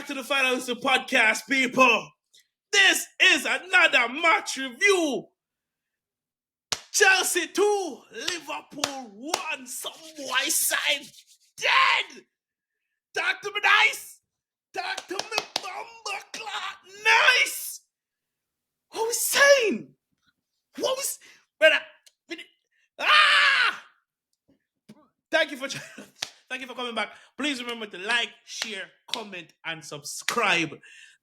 to the Finals Podcast, people. This is another match review. Chelsea 2, Liverpool 1. Some boy side dead. Talk to me nice. Talk to me bumper clock nice. What was saying? What was... Brother, Thank you for coming back. Please remember to like, share, comment, and subscribe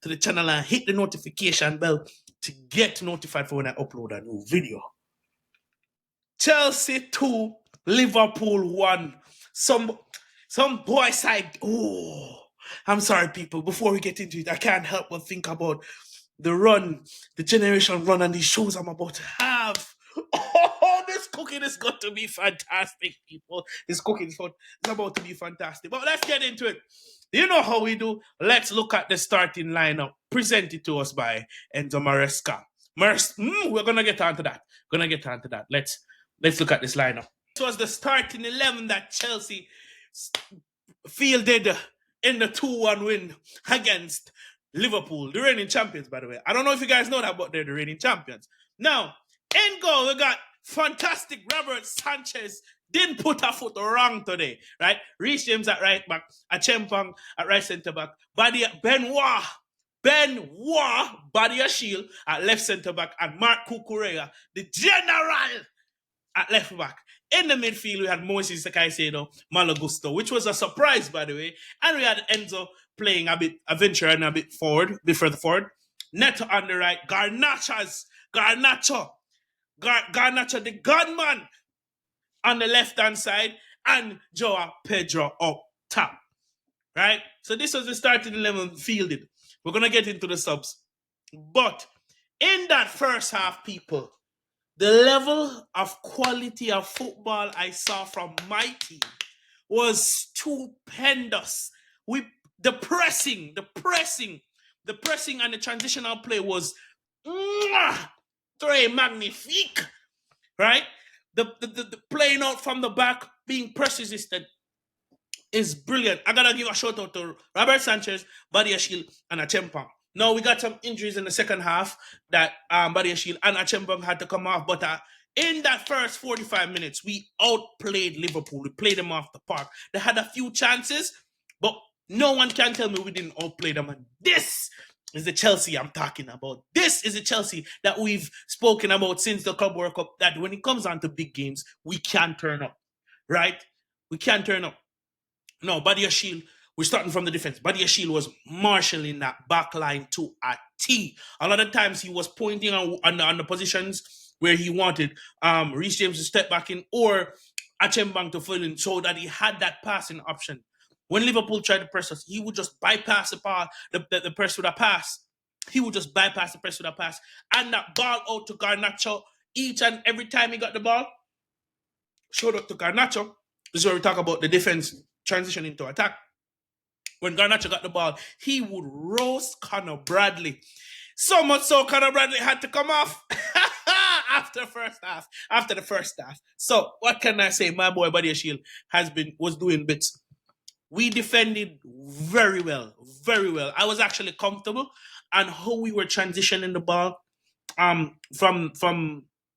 to the channel and hit the notification bell to get notified for when I upload a new video. Chelsea 2, Liverpool 1. Some boy side. Oh, I'm sorry, people. Before we get into it, I can't help but think about the run, the generation run, and the shows I'm about to have. Oh, this cooking is going to be fantastic, people. This cooking is about to be fantastic. But let's get into it. You know how we do. Let's look at the starting lineup presented to us by Enzo Maresca. We're going to get onto that. Let's look at this lineup. This was the starting 11 that Chelsea fielded in the 2-1 win against Liverpool, the reigning champions, by the way. I don't know if you guys know that, but they're the reigning champions. Now, in goal, we got fantastic Robert Sanchez. Didn't put a foot wrong today, right? Reece James at right back, Achempong at right centre back, Benoit Badiashile at left centre back, and Mark Cucurella, the general, at left back. In the midfield, we had Moises Caicedo, Malo Gusto, which was a surprise, by the way. And we had Enzo playing a venture and a bit further forward. Neto on the right, Garnacho, the gunman, on the left-hand side, and Joao Pedro up top. Right? So this was the starting 11 fielded. We're going to get into the subs. But in that first half, people, the level of quality of football I saw from my team was stupendous. The pressing and the transitional play was très magnifique, right? The playing out from the back, being press resistant is brilliant. I gotta give a shout out to Robert Sanchez, Badiashile, and Achempong. Now, we got some injuries in the second half that Badiashile and Achempong had to come off, but in that first 45 minutes, we outplayed Liverpool. We played them off the park. They had a few chances, but no one can tell me we didn't outplay them. And this is the Chelsea I'm talking about. This is the Chelsea that we've spoken about since the Club World Cup, that when it comes on to big games, we can turn up, right? We can turn up. No, Badiashile, we're starting from the defense. Badiashile was marshalling that back line to a T. A lot of times he was pointing on the positions where he wanted Reece James to step back in or Achempong to fill in so that he had that passing option. When Liverpool tried to press us, he would just bypass the press with a pass. He would just bypass the press with a pass. And that ball out to Garnacho each and every time he got the ball. Showed up to Garnacho. This is where we talk about the defense transition into attack. When Garnacho got the ball, he would roast Conor Bradley. So much so Conor Bradley had to come off after the first half. So what can I say? My boy Badiashile was doing bits. We defended very well. I was actually comfortable, and how we were transitioning the ball from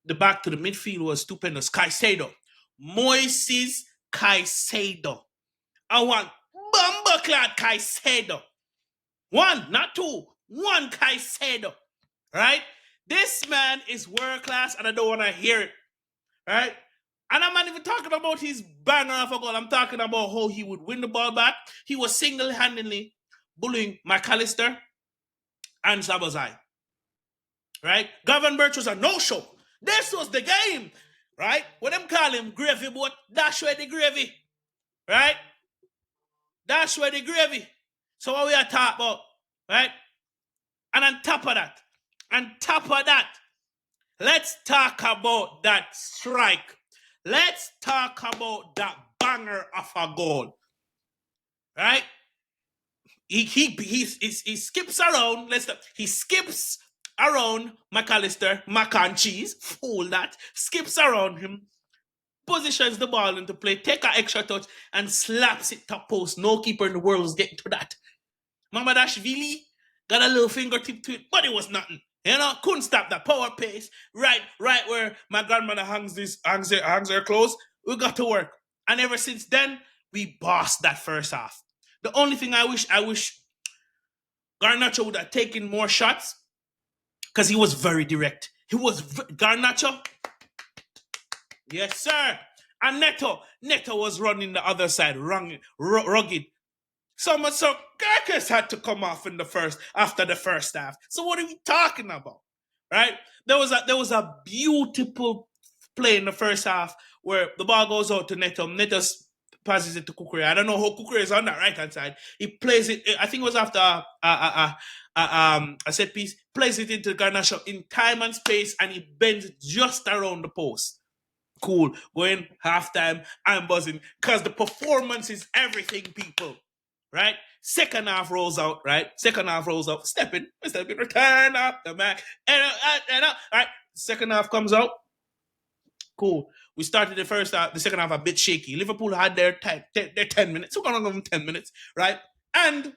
the back to the midfield was stupendous. Caicedo, Moises Caicedo. I want Bumbleclad Caicedo. One, not two. One Caicedo. Right? This man is world class, and I don't want to hear it. Right? And I'm not even talking about his banger of a goal. I'm talking about how he would win the ball back. He was single-handedly bullying McAllister and Sabazai. Right? Gavin Birch was a no-show. This was the game. Right? What them call him gravy boat, that's where the gravy. Right? That's where the gravy. So what we are talking about, right? And on top of that, let's talk about that strike. Let's talk about that banger of a goal. Right? He skips around. He skips around McAllister, mac and cheese, fool that. Skips around him, positions the ball into play, take an extra touch, and slaps it top post. No keeper in the world is getting to that. Mamadashvili got a little fingertip to it, but it was nothing. You know, couldn't stop that power pace. Right where my grandmother hangs her clothes. We got to work, and ever since then we bossed that first half. The only thing I wish Garnacho would have taken more shots because he was very direct. Garnacho, yes sir, and Neto was running the other side, rugged. So much so Garkes had to come off in the first after the first half. So what are we talking about? Right? There was a beautiful play in the first half where the ball goes out to Neto. Neto passes it to Kukure. I don't know how Kukure is on that right hand side. He plays it. I think it was after a set piece. Plays it into Garnacho in time and space, and he bends just around the post. Cool. Going halftime, I'm buzzing because the performance is everything, people. Right? Second half rolls out, right? Second half rolls out. Stepping, return up the man. Right? Second half comes out. Cool. We started the first half, the second half a bit shaky. Liverpool had their time, their 10 minutes. We're going to give them 10 minutes, right? And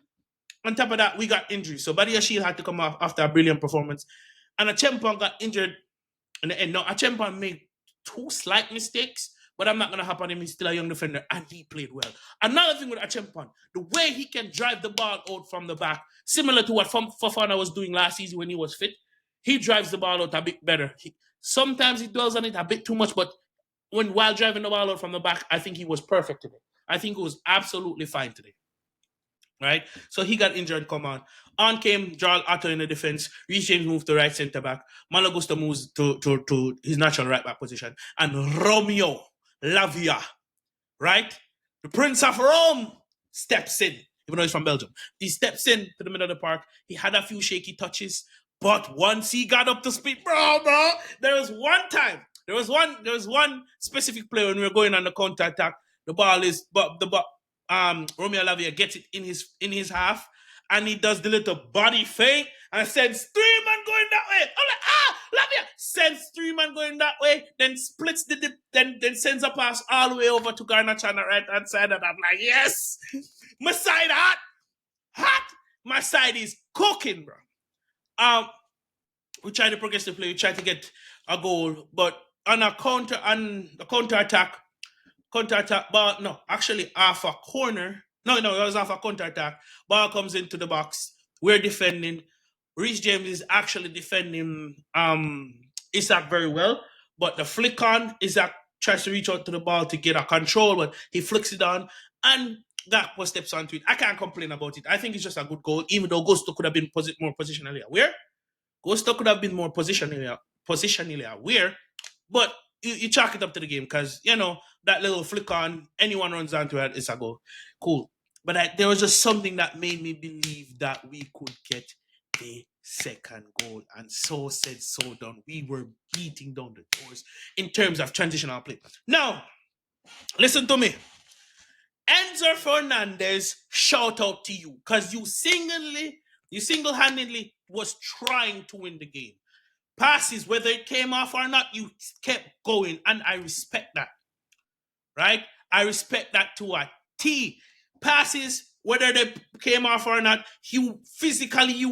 on top of that, we got injuries. So Badia Shield had to come off after a brilliant performance. And Achempan got injured in the end. Now, Achempan made two slight mistakes, but I'm not going to hop on him. He's still a young defender, and he played well. Another thing with Achempan, the way he can drive the ball out from the back, similar to what Fofana was doing last season when he was fit, he drives the ball out a bit better. Sometimes he dwells on it a bit too much, but while driving the ball out from the back, I think he was perfect today. I think he was absolutely fine today. Right? So he got injured, come on. On came Joel Otto in the defense. Reece James moved to right centre back. Malagusta moves to his natural right back position. And Romeo Lavia, right? The Prince of Rome steps in, even though he's from Belgium. He steps in to the middle of the park. He had a few shaky touches, but once he got up to speed, bro, there was one specific play when we were going on the counter attack. The ball is, but Romeo Lavia gets it in his half, and he does the little body feint and sends three man going that way. I'm like, Lavia sends three man going that way, then splits the dip, then sends a pass all the way over to Garnacho on the right hand side, and I'm like, yes, my side hot, my side is cooking, bro. We tried to progress the play, we tried to get a goal, but on the counter attack, ball, no, actually half a corner. No, it was half a counter attack. Ball comes into the box. We're defending. Reece James is actually defending Isaac very well, but the flick on, Isaac tries to reach out to the ball to get a control, but he flicks it on, and Gakpo steps onto it. I can't complain about it. I think it's just a good goal, even though Gusto could have been more positionally aware. Gusto could have been more positionally aware, but you chalk it up to the game because, you know, that little flick on, anyone runs onto it, it's a goal. Cool. But there was just something that made me believe that we could get the second goal. And so said, so done. We were beating down the doors in terms of transitional play. Now, listen to me. Enzo Fernandez, shout out to you because you single-handedly was trying to win the game. Passes, whether it came off or not, you kept going, and I respect that. Right? I respect that to a T. Passes, whether they came off or not, you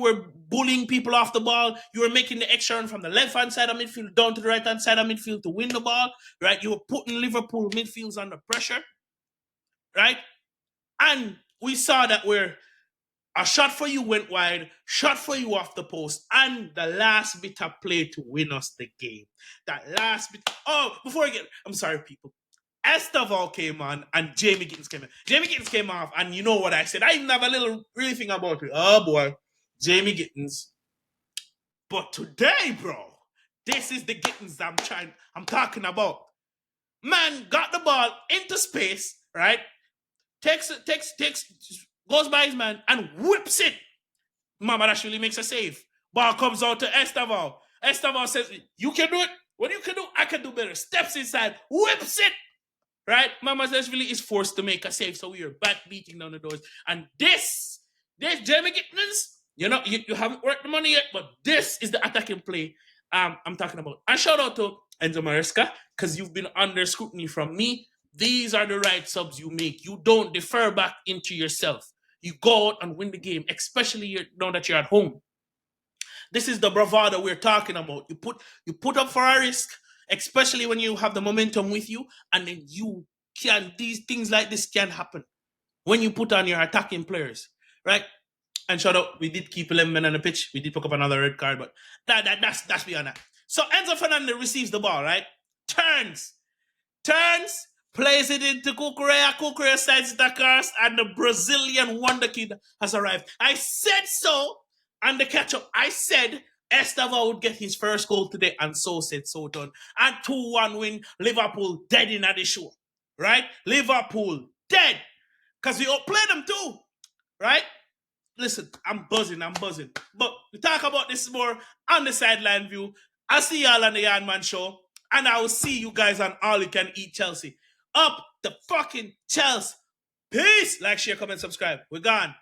were bullying people off the ball. You were making the extra run from the left-hand side of midfield down to the right-hand side of midfield to win the ball. Right? You were putting Liverpool midfields under pressure. Right? And we saw that where a shot for you went wide, shot for you off the post, and the last bit of play to win us the game. That last bit. Oh, I'm sorry, people. Estevao came on and Jamie Gittins came in. Jamie Gittins came off, and you know what I said. I even have a little really thing about it. Oh boy, Jamie Gittins. But today, bro, this is the Gittins I'm talking about. Man got the ball into space, right? Takes, goes by his man and whips it. Mamadashvili makes a save. Ball comes out to Estevao. Estevao says, you can do it. What you can do, I can do better. Steps inside, whips it. Right? Mamadashvili is forced to make a save, so we are back beating down the doors. And this Jamie Gittins, you haven't worked the money yet, but this is the attacking play I'm talking about. And shout out to Enzo Maresca, because you've been under scrutiny from me. These are the right subs you make. You don't defer back into yourself. You go out and win the game, especially now that you're at home. This is the bravado we're talking about. You put up for a risk, especially when you have the momentum with you, and then these things like this can happen when you put on your attacking players, right? And shout out, we did keep 11 men on the pitch. We did pick up another red card, but that's beyond that. So Enzo Fernandez receives the ball, right? Turns, plays it into Kukurea. Kukurea sends it across, and the Brazilian wonder kid has arrived. I said so on the catch up. I said Esteva would get his first goal today, and so said so done. And 2-1 win. Liverpool dead in the show, right? Liverpool dead because we outplayed them too, right? Listen, I'm buzzing. But we talk about this more on the sideline view. I'll see y'all on the Yardman Show. And I will see you guys on All You Can Eat Chelsea. Up the fucking Chelsea. Peace. Like, share, comment, subscribe. We're gone.